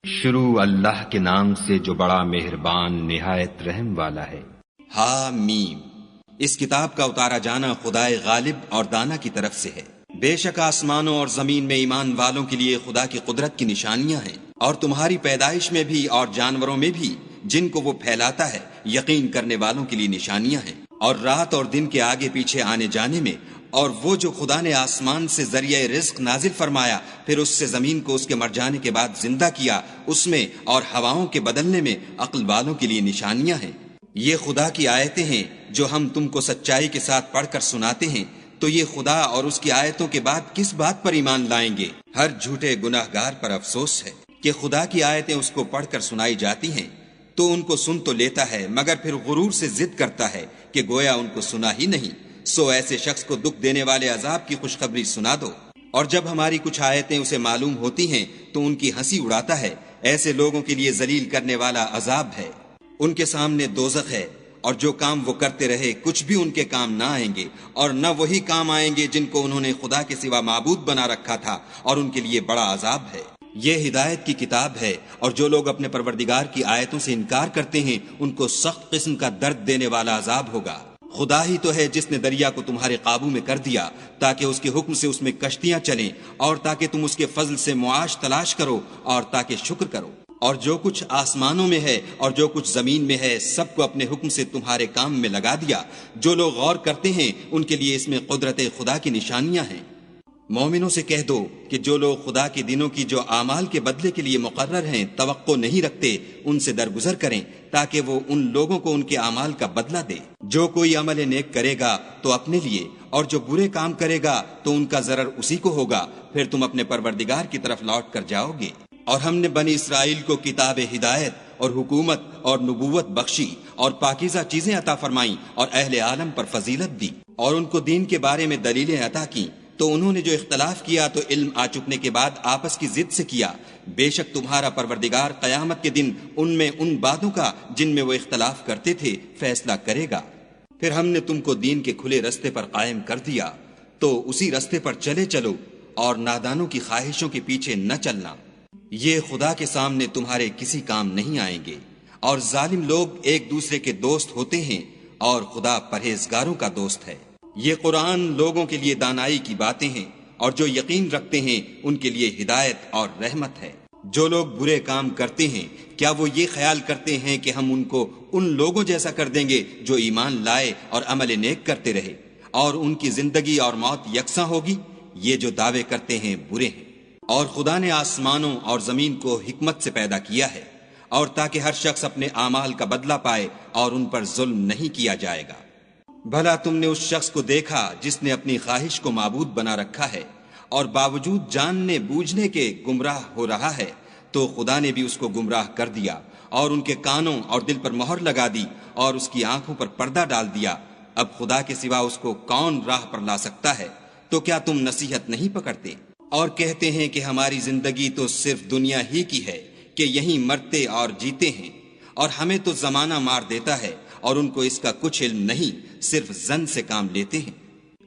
شروع اللہ کے نام سے جو بڑا مہربان نہایت رحم والا ہے۔ حامیم، اس کتاب کا اتارا جانا خدائے غالب اور دانا کی طرف سے ہے۔ بے شک آسمانوں اور زمین میں ایمان والوں کے لیے خدا کی قدرت کی نشانیاں ہیں، اور تمہاری پیدائش میں بھی اور جانوروں میں بھی جن کو وہ پھیلاتا ہے یقین کرنے والوں کے لیے نشانیاں ہیں، اور رات اور دن کے آگے پیچھے آنے جانے میں، اور وہ جو خدا نے آسمان سے ذریعہ رزق نازل فرمایا پھر اس سے زمین کو اس کے مر جانے کے بعد زندہ کیا، اس میں اور ہواؤں کے بدلنے میں عقل والوں کے لیے نشانیاں ہیں۔ یہ خدا کی آیتیں ہیں جو ہم تم کو سچائی کے ساتھ پڑھ کر سناتے ہیں، تو یہ خدا اور اس کی آیتوں کے بعد کس بات پر ایمان لائیں گے؟ ہر جھوٹے گناہ گار پر افسوس ہے کہ خدا کی آیتیں اس کو پڑھ کر سنائی جاتی ہیں تو ان کو سن تو لیتا ہے مگر پھر غرور سے ضد کرتا ہے کہ گویا ان کو سنا ہی نہیں۔ سو ایسے شخص کو دکھ دینے والے عذاب کی خوشخبری سنا دو، اور جب ہماری کچھ آیتیں اسے معلوم ہوتی ہیں تو ان کی ہنسی اڑاتا ہے۔ ایسے لوگوں کے لیے ذلیل کرنے والا عذاب ہے، ان کے سامنے دوزخ ہے، اور جو کام وہ کرتے رہے کچھ بھی ان کے کام نہ آئیں گے، اور نہ وہی کام آئیں گے جن کو انہوں نے خدا کے سوا معبود بنا رکھا تھا، اور ان کے لیے بڑا عذاب ہے۔ یہ ہدایت کی کتاب ہے، اور جو لوگ اپنے پروردگار کی آیتوں سے انکار کرتے ہیں ان کو سخت قسم کا درد دینے والا عذاب ہوگا۔ خدا ہی تو ہے جس نے دریا کو تمہارے قابو میں کر دیا تاکہ اس کے حکم سے اس میں کشتیاں چلیں، اور تاکہ تم اس کے فضل سے معاش تلاش کرو، اور تاکہ شکر کرو۔ اور جو کچھ آسمانوں میں ہے اور جو کچھ زمین میں ہے سب کو اپنے حکم سے تمہارے کام میں لگا دیا۔ جو لوگ غور کرتے ہیں ان کے لیے اس میں قدرت خدا کی نشانیاں ہیں۔ مومنوں سے کہہ دو کہ جو لوگ خدا کے دنوں کی جو اعمال کے بدلے کے لیے مقرر ہیں توقع نہیں رکھتے ان سے درگزر کریں تاکہ وہ ان لوگوں کو ان کے اعمال کا بدلہ دے۔ جو کوئی عمل نیک کرے گا تو اپنے لیے، اور جو برے کام کرے گا تو ان کا ضرر اسی کو ہوگا، پھر تم اپنے پروردگار کی طرف لوٹ کر جاؤ گے۔ اور ہم نے بنی اسرائیل کو کتاب ہدایت اور حکومت اور نبوت بخشی اور پاکیزہ چیزیں عطا فرمائیں اور اہل عالم پر فضیلت دی، اور ان کو دین کے بارے میں دلیلیں عطا کی، تو انہوں نے جو اختلاف کیا تو علم آ چکنے کے بعد آپس کی ضد سے کیا۔ بے شک تمہارا پروردگار قیامت کے دن ان میں ان باتوں کا جن میں وہ اختلاف کرتے تھے فیصلہ کرے گا۔ پھر ہم نے تم کو دین کے کھلے رستے پر قائم کر دیا، تو اسی رستے پر چلے چلو اور نادانوں کی خواہشوں کے پیچھے نہ چلنا۔ یہ خدا کے سامنے تمہارے کسی کام نہیں آئیں گے، اور ظالم لوگ ایک دوسرے کے دوست ہوتے ہیں اور خدا پرہیزگاروں کا دوست ہے۔ یہ قرآن لوگوں کے لیے دانائی کی باتیں ہیں، اور جو یقین رکھتے ہیں ان کے لیے ہدایت اور رحمت ہے۔ جو لوگ برے کام کرتے ہیں کیا وہ یہ خیال کرتے ہیں کہ ہم ان کو ان لوگوں جیسا کر دیں گے جو ایمان لائے اور عمل نیک کرتے رہے، اور ان کی زندگی اور موت یکساں ہوگی؟ یہ جو دعوے کرتے ہیں برے ہیں۔ اور خدا نے آسمانوں اور زمین کو حکمت سے پیدا کیا ہے، اور تاکہ ہر شخص اپنے اعمال کا بدلہ پائے اور ان پر ظلم نہیں کیا جائے گا۔ بھلا تم نے اس شخص کو دیکھا جس نے اپنی خواہش کو معبود بنا رکھا ہے اور باوجود جاننے بوجھنے کے گمراہ ہو رہا ہے، تو خدا نے بھی اس کو گمراہ کر دیا اور ان کے کانوں اور دل پر مہر لگا دی اور اس کی آنکھوں پر پردہ ڈال دیا۔ اب خدا کے سوا اس کو کون راہ پر لا سکتا ہے؟ تو کیا تم نصیحت نہیں پکڑتے؟ اور کہتے ہیں کہ ہماری زندگی تو صرف دنیا ہی کی ہے، کہ یہیں مرتے اور جیتے ہیں، اور ہمیں تو زمانہ مار دیتا ہے، اور ان کو اس کا کچھ علم نہیں، صرف ظن سے کام لیتے ہیں۔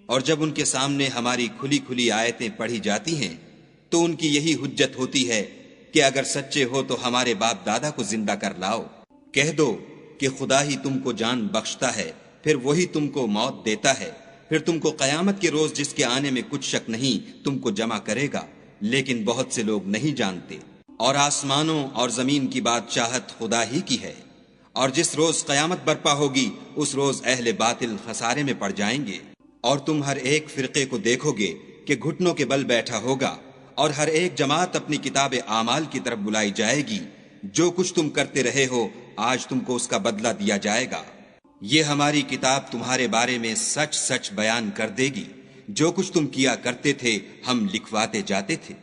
اور جب ان کے سامنے ہماری کھلی کھلی آیتیں پڑھی جاتی ہیں تو ان کی یہی حجت ہوتی ہے کہ اگر سچے ہو تو ہمارے باپ دادا کو زندہ کر لاؤ۔ کہہ دو کہ خدا ہی تم کو جان بخشتا ہے، پھر وہی تم کو موت دیتا ہے، پھر تم کو قیامت کے روز جس کے آنے میں کچھ شک نہیں تم کو جمع کرے گا، لیکن بہت سے لوگ نہیں جانتے۔ اور آسمانوں اور زمین کی بادشاہت خدا ہی کی ہے، اور جس روز قیامت برپا ہوگی اس روز اہل باطل خسارے میں پڑ جائیں گے۔ اور تم ہر ایک فرقے کو دیکھو گے کہ گھٹنوں کے بل بیٹھا ہوگا، اور ہر ایک جماعت اپنی کتاب اعمال کی طرف بلائی جائے گی۔ جو کچھ تم کرتے رہے ہو آج تم کو اس کا بدلہ دیا جائے گا۔ یہ ہماری کتاب تمہارے بارے میں سچ سچ بیان کر دے گی، جو کچھ تم کیا کرتے تھے ہم لکھواتے جاتے تھے۔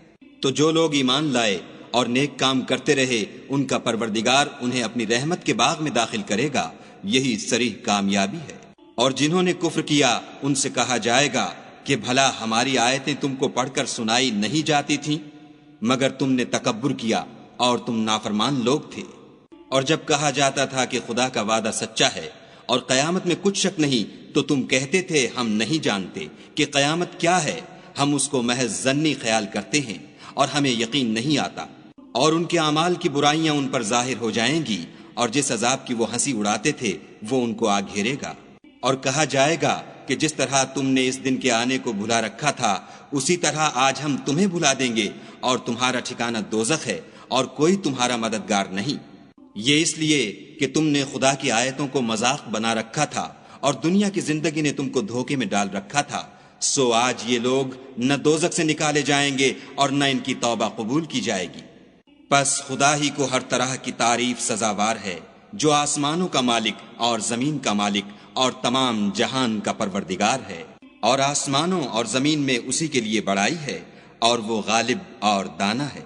تو جو لوگ ایمان لائے اور نیک کام کرتے رہے ان کا پروردگار انہیں اپنی رحمت کے باغ میں داخل کرے گا، یہی صریح کامیابی ہے۔ اور جنہوں نے کفر کیا ان سے کہا جائے گا کہ بھلا ہماری آیتیں تم کو پڑھ کر سنائی نہیں جاتی تھیں، مگر تم نے تکبر کیا اور تم نافرمان لوگ تھے۔ اور جب کہا جاتا تھا کہ خدا کا وعدہ سچا ہے اور قیامت میں کچھ شک نہیں، تو تم کہتے تھے ہم نہیں جانتے کہ قیامت کیا ہے، ہم اس کو محض ظنی خیال کرتے ہیں اور ہمیں یقین نہیں آتا۔ اور ان کے اعمال کی برائیاں ان پر ظاہر ہو جائیں گی، اور جس عذاب کی وہ ہنسی اڑاتے تھے وہ ان کو آ گھیرے گا۔ اور کہا جائے گا کہ جس طرح تم نے اس دن کے آنے کو بھلا رکھا تھا اسی طرح آج ہم تمہیں بھلا دیں گے، اور تمہارا ٹھکانہ دوزخ ہے اور کوئی تمہارا مددگار نہیں۔ یہ اس لیے کہ تم نے خدا کی آیتوں کو مذاق بنا رکھا تھا اور دنیا کی زندگی نے تم کو دھوکے میں ڈال رکھا تھا، سو آج یہ لوگ نہ دوزخ سے نکالے جائیں گے اور نہ ان کی توبہ قبول کی جائے گی۔ پس خدا ہی کو ہر طرح کی تعریف سزاوار ہے، جو آسمانوں کا مالک اور زمین کا مالک اور تمام جہان کا پروردگار ہے، اور آسمانوں اور زمین میں اسی کے لیے بڑائی ہے، اور وہ غالب اور دانا ہے۔